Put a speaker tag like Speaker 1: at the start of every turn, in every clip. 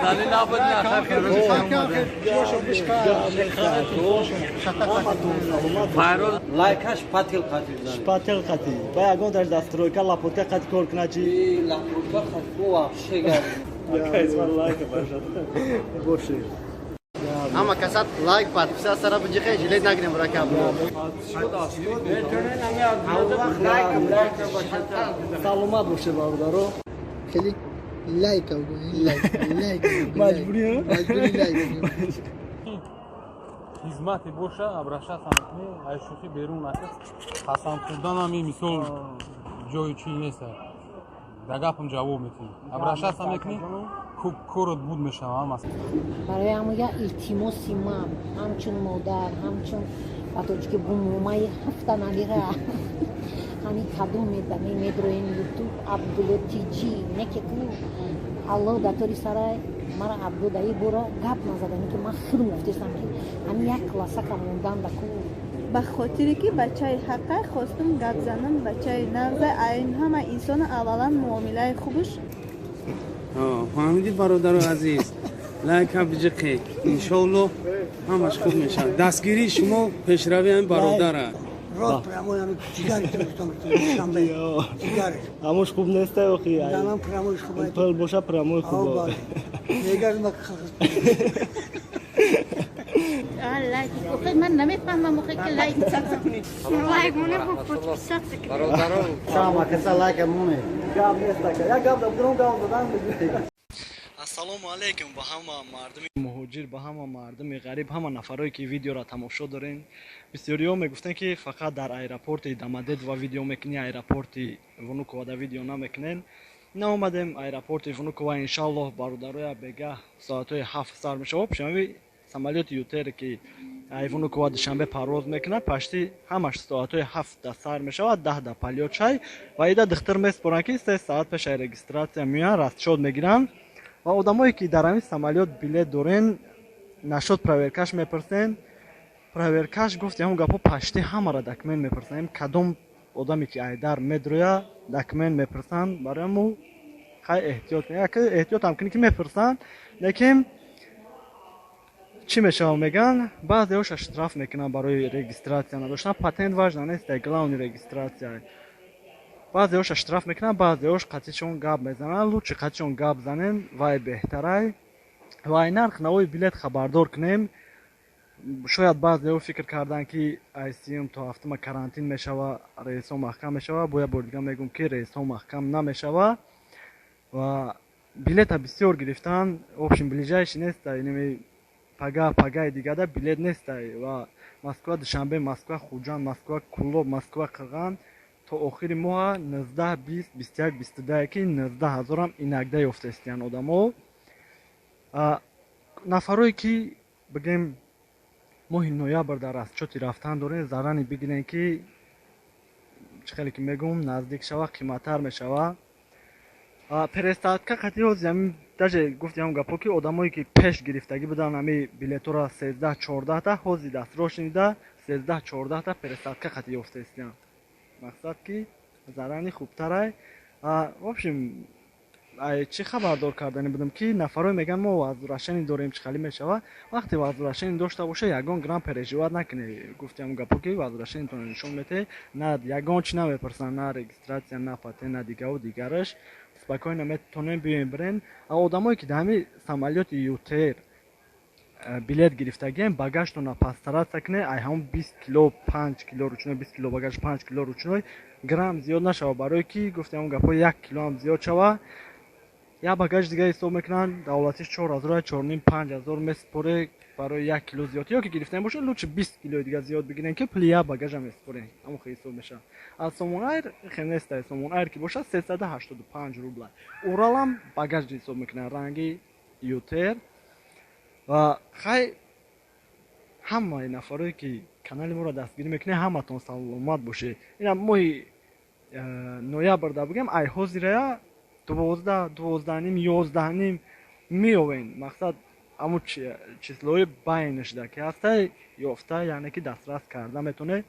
Speaker 1: אני נעבוד מאחר فایروز
Speaker 2: لایکش پاتیل قاتیل زنی
Speaker 3: شپاتل قتی باید گون درش دستروی کلا پوته قتی کول کناچی
Speaker 2: لپورتا خطوه شگر
Speaker 3: اسم لایک باشد باشه
Speaker 4: Ama kasat like patpisa sara bujikhe jile nagre murakab.
Speaker 3: سلامت باشه برادرو
Speaker 4: Khali like ago like
Speaker 3: مجبوری ها
Speaker 4: majburi like.
Speaker 5: хизмати боша абраша самекне ай шухи берун накас хасан курданами мисол ҷои чӣ неста да гапам ҷавоб метӣ абраша самекне корот буд мешавам
Speaker 6: برای همه التماسی من همچون مادر همچون بطوری که بومای هفته نلیره همی کدوم میدم میدروین یوتیوب عبدالتیجی نکتو الله داتوری سرای مرا عبدالدایی برا گپ نزدنی که من خیلی مفتیستم که همی یک کلاسه که موندن دکو
Speaker 7: به خاطری که بچه حقه خواستم گپ زنم بچه نغزه این همه انسان اولا معامله خوبش
Speaker 2: فهمیدی برادر عزیز لایک بجقی انشالله همش خوب میشه دستگیری شما پیشروی این برادره
Speaker 8: راد پراموی همی سیگاری ترکتم شنبه سیگاری
Speaker 3: هموش خوب نیسته اخی
Speaker 8: دانم پرامویش خوبه
Speaker 3: پل باشه پراموی خوبه
Speaker 8: دیگر
Speaker 6: لایک اوکی من نمیفهمم موقعی که لایک لایک مونه با پودپیسات
Speaker 4: Sama kasat like mune.
Speaker 3: گام نیسته که یا گام دادم گام دادم السلام علیکم به همه مردم مهاجر به همه مردم غریب همه نفرایی که ویدیو را تماشا دارین بسیاری‌ها میگفتن که فقط در ایرپورت دمدد و ویدیو میکنی ایرپورت ونوکو و ویدیو نمیکنین نه اومدیم ایرپورت ونوکو و انشالله برادرای بگه ساعتای 7 سر میشه پیشم самолет ютер که ونوکو و دوشنبه پرواز میکنه پشتی همش ساعتای 7 سر میشه 10 پلیوت شای و ایده دختر میسپرن که 3 ساعت پیش رجیستراسیون میان راست شد میگیرن و آدمایی که در همین самолет بلیط دارن نشد پرویرکاش میپرسن پرویرکاش گفت همون گپا پشتی همه را دکمن میپرسن کدوم آدمی که ایدار میدرویا دکمن میپرسن برامو خیلی احتیاط کنید که احتیاط هم کنید که میپرسن لیکن چی میشه میگن بعضی‌هاش اشتراف میکنن برای رجیستراسیون نداشتن پاتنت واژن نیست گلاون رجیستراسیون بعضی‌هاش اشتراف میکنن بعضی‌هاش قطعیشون گاب میزنن لوچ قطعیشون گاب زنن وای بهتره وای نرخ نوی بلیط خبردار کنیم شاید بعضی‌ها فکر کردن که ایسیم تا هفتم کرانتین میشوه رئیس محکم میشوه باید بردگاه میگم که رئیس محکم نمیشوه و بلیط بسیار گرفتن آپشن بلیجایش نیست یعنی پگاه دیگه ده بلیط نیست و مسکو دوشنبه مسکو خوجان مسکو کلوب مسکو قرغان تا آخر ماه 19 20 21 22 که 19000 هم اینکده یافتستیان آدمو نفرایی که بگیم ماه نویبر در راستی رفتن داره زرانی بگیرن که خیلی که میگم نزدیک شوه قیمت‌تر میشوه پرستاتکا قطعی ها زمین داجه گفتی هم گپا که آدمایی که پیش گرفتگی بدن همی بلیتو را 13 14 تا حوزی دست رو شنیده 13 14 تا پرستاتکا قطعی افتستیان مقصد که زرانی خوبتره وابشیم چی خبردار کردنی بودم که نفرای میگن ما وزرشنی داریم چه خیلی میشوه وقتی وزرشنی داشته باشه یگان گرام پریژوات نکنه گفتم گپو که وزرشنی تو نشون میده نه یگان چی نمیپرسن نه رجیستراسیون نه پاتنت نه دیگه و دیگرش спокойно میتونن بیاین برن آدمایی که دمی самолет ютер بلیط گرفتگی багажтон пастара сакне ай ҳам 20 кило 5 кило ручной 20 кило багаж 5 кило ручной грамм зиёд нашава барои ки гуфтам гапо 1 кило ҳам зиёд шава я багаж дига ҳисоб мекунан давлатиш 4000 4.5 5000 меспоре барои 1 кило зиёд ё ки гирифтан боша лучше 20 кило дига зиёд бигирен ки плия багаж ҳам меспорен ҳамон ҳисоб меша аз сомонайр хенеста сомонайр ки боша 385 рубла уралам багаж ҳисоб мекунан ранги ютер و خیلی همه نفرایی که کانال ما را دستگیری میکنه همتون سلامت باشه این ماه نویبر دا بگم ای حاضره 12 نیم 11 نیم میوین مقصد همون چیزلوی بینش ده که هسته یافته یعنی که دسترس کرده میتونه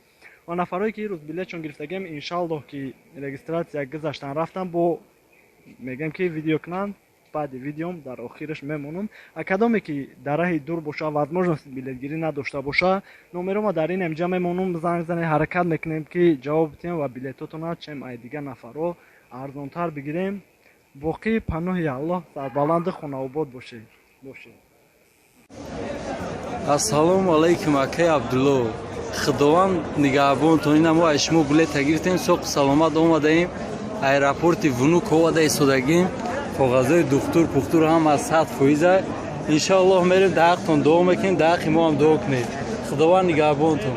Speaker 3: و نفرایی که روز بلیط چون گرفتگیم انشالله که رجیستراسیون گذاشتن رفتن با میگم که ویدیو کنن баъди видеом дар охираш мемонам. Кадоме ки дар раҳи дур боша, возможности билетгирӣ надошта боша, номерома дар ин инҷа мемонам, занг зане ҳаракат мекунем ки ҷавоб диҳем ва билетотона чем ай дигар нафарҳо арзонтар бигирем. боқӣ паноҳи аллоҳ сарбаланду хонаобод бошед.
Speaker 1: ассалому алайкум акай Абдулло. Худованд нигаҳбонтон. Ина мо аз шумо билета гирифтем, соқ саломат омадаем. Аэропорти Вунук овада истодагим. коғазои духтур пухтур ҳам аз 100%. Иншоаллоҳ мерем дар ҳаққтон дуо мекунем, дар ҳаққи мо ҳам дуо кунед. Худованд нигаҳбонтон.